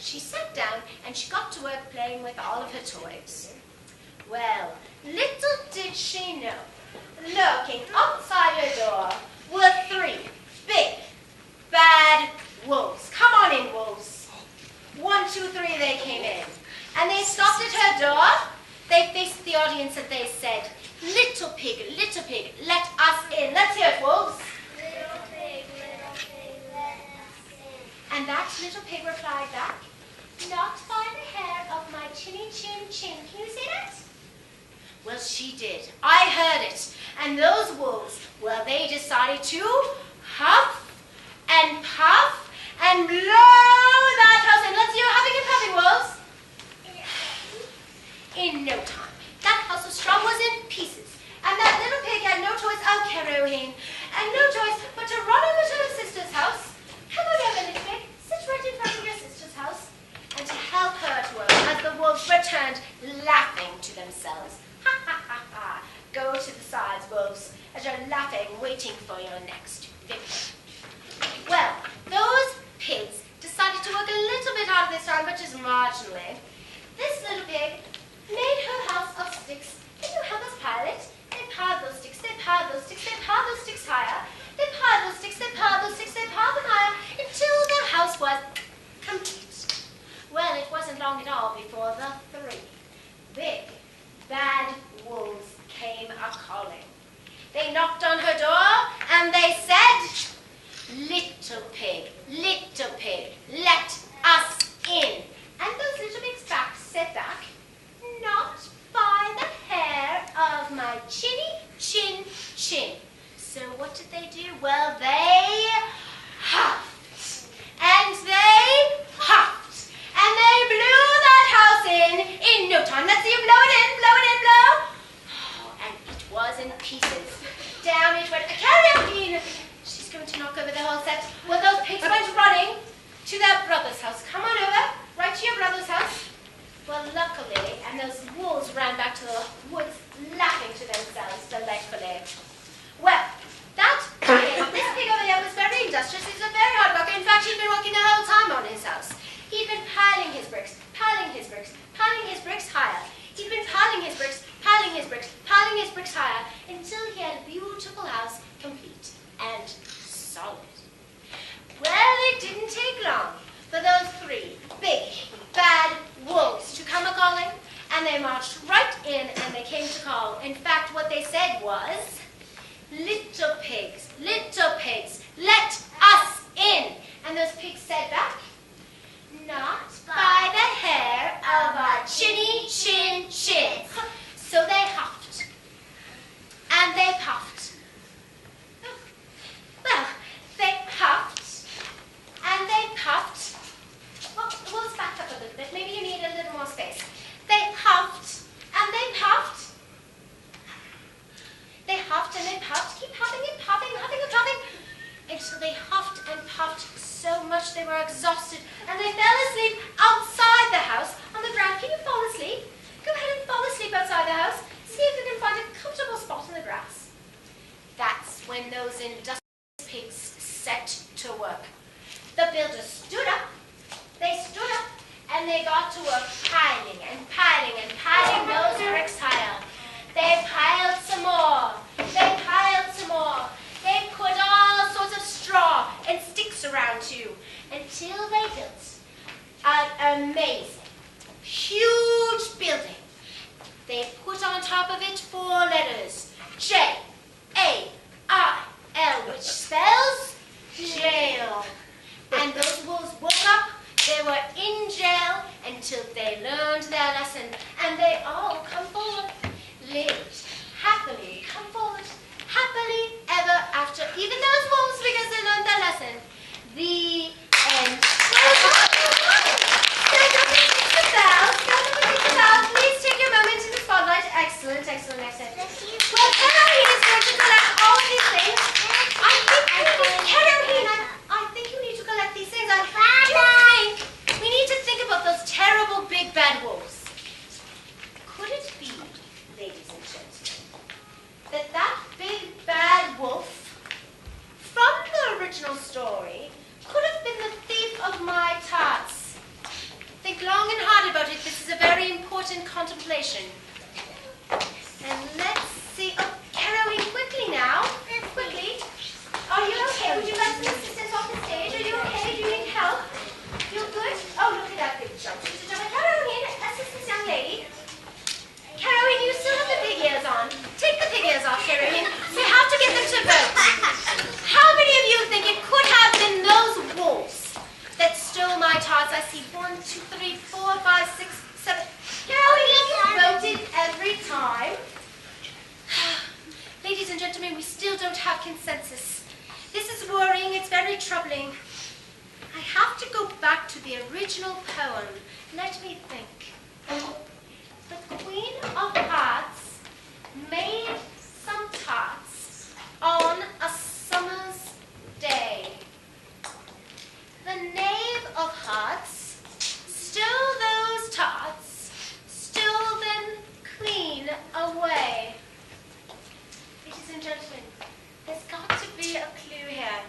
she sat down and she got to work playing with all of her toys. Well, little did she know, lurking outside her door were 3 big, bad wolves. Come on in, wolves. 1, 2, 3, they came in. And they stopped at her door. They faced the audience and they said, little pig, let us in. Let's hear it, wolves. Little pig, let us in. And that little pig replied back, not by the hair of my chinny chin chin. Can you say that? Well, she did. I heard it. And those wolves, well, they decided to huff and puff and blow that house in. Let's hear huffing and puffing, wolves. In no time, that house of straw was in pieces. And that little pig had no choice, Caroline, and no choice but to run over to her sister's house. Come on over, little pig. Sit right in front of your sister's house. And to help her to work as the wolves returned, laughing to themselves. Ha, ha, ha, ha. Go to the sides, wolves, as you're laughing, waiting for your next victim. Well, those pigs decided to work a little bit harder this time, but just marginally. This little pig made her house of sticks. Can you help us pile it? They piled those sticks, they piled those sticks, they piled those sticks higher. They piled those sticks, they piled those sticks, they piled them higher, until the house was complete. Well, it wasn't long at all before the 3 big, bad wolves came a-calling. They knocked on her door, and they said, little pig, let us in. And those little pigs said back, not by the hair of my chinny chin chin. So what did they do? Well, they huffed, and they puffed, and they blew that house in no time. Let's see you blow it in, blow. Oh, and it was in pieces. Down it went. Caroline! She's going to knock over the whole set. Well, those pigs went running to their brother's house. Come on over, right to your brother's house. Well, luckily, and those wolves ran back to the woods, laughing to themselves delightfully. Well, this pig over here was very industrious. He was a very hard worker. In fact, he'd been working the whole time on his house. He'd been piling his bricks higher. He'd been piling his bricks higher, until he had a beautiful house, complete and solid. Well, it didn't take long for those 3 big, bad wolves to come a-calling, and they marched right in and they came to call. In fact, what they said was, little pigs, let us in. And those pigs said back, not by the hair of our chinny chin chin. So they huffed, and they puffed. Well, they huffed, and they puffed. Well, we'll back up a little bit. Maybe you need a little more space. They huffed, and they puffed. They huffed and they puffed. Keep huffing and puffing, huffing and puffing, until they huffed and puffed so much they were exhausted, and they fell asleep outside the house on the ground. Can you fall asleep? Go ahead and fall asleep outside the house. See if you can find a comfortable spot in the grass. That's when those industrious pigs set to work. The builders stood up. They stood up, and they got to work piling those bricks higher. They piled some more. They put all sorts of straw and sticks around too, until they built an amazing, huge building. They put on top of it 4 letters, J-A-I-L, which spells jail. And those wolves woke up. They were in jail until they learned their lesson, and they all come forward, lived happily, come forward, happily ever after, even those wolves, because they learned their lesson. The end. Stand up and take the bow. Please take your moment in the spotlight. Excellent. Well, Caroline is going to collect all of these things. I think you need to collect these things. We need to think about those terrible big bad wolves. Could it be, ladies and gentlemen, that big bad wolf from the original story could have been the thief of my tarts? think long and hard about it. This is a very important contemplation. And let's see. Oh, Caroline, quickly now. Quickly. Are you okay? Would you like some assistance off the stage? Are you okay? Do you need help? You're good? Oh, look at that big jump. Caroline, assistance, young lady. Caroline, you still have the pig ears on. Take the pig ears off, Caroline. We have to get them to vote. How many of you think it could have been those wolves that stole my tarts? I see 1, 2, 3, 4, 5, 6, 7. Caroline, you voted every time. Ladies and gentlemen, we still don't have consensus. This is worrying. It's very troubling. I have to go back to the original poem. Let me think. The Queen of Hearts made some tarts on a summer's day. The Knave of Hearts stole those tarts, stole them clean away. Ladies and gentlemen, there's got to be a clue here.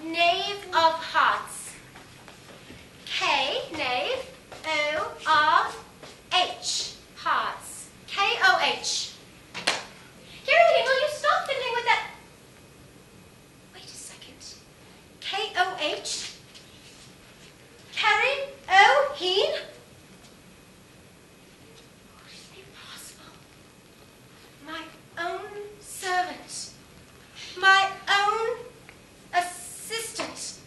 Knave of Hearts. K, knave, O-R-H. Hearts. K-O-H. Caroline, will you stop fiddling with that? Wait a second. K-O-H? Carrie O-Heen? Could it be possible? My own servant, my own assistant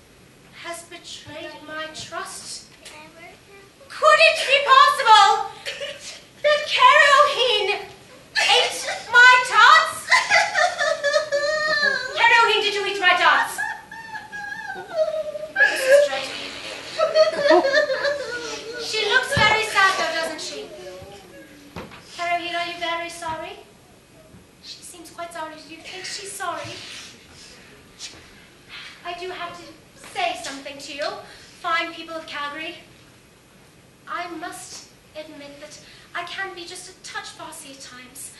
has betrayed my trust. Could it be possible that Caroline ate my tarts? Caroline, did you eat my tarts? She looks very sad though, doesn't she? Caroline, are you very sorry? She seems quite sorry. Do you think she's sorry? I do have to say something to you, fine people of Calgary. I must admit that I can be just a touch bossy at times.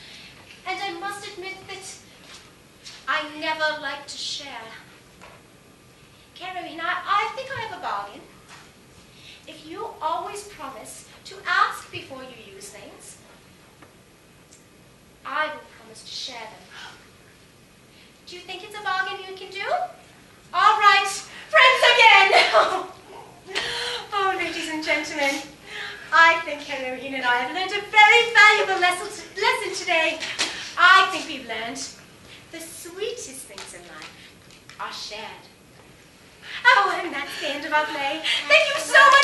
And I must admit that I never like to share. Caroline, I think I have a bargain. If you always promise to ask before you use things, I will promise to share them. Do you think it's a bargain you can do? All right, friends again! Oh, ladies and gentlemen, I think Caroline and I have learned a very valuable lesson today. I think we've learned the sweetest things in life are shared. Oh, and that's the end of our play. Thank you so much.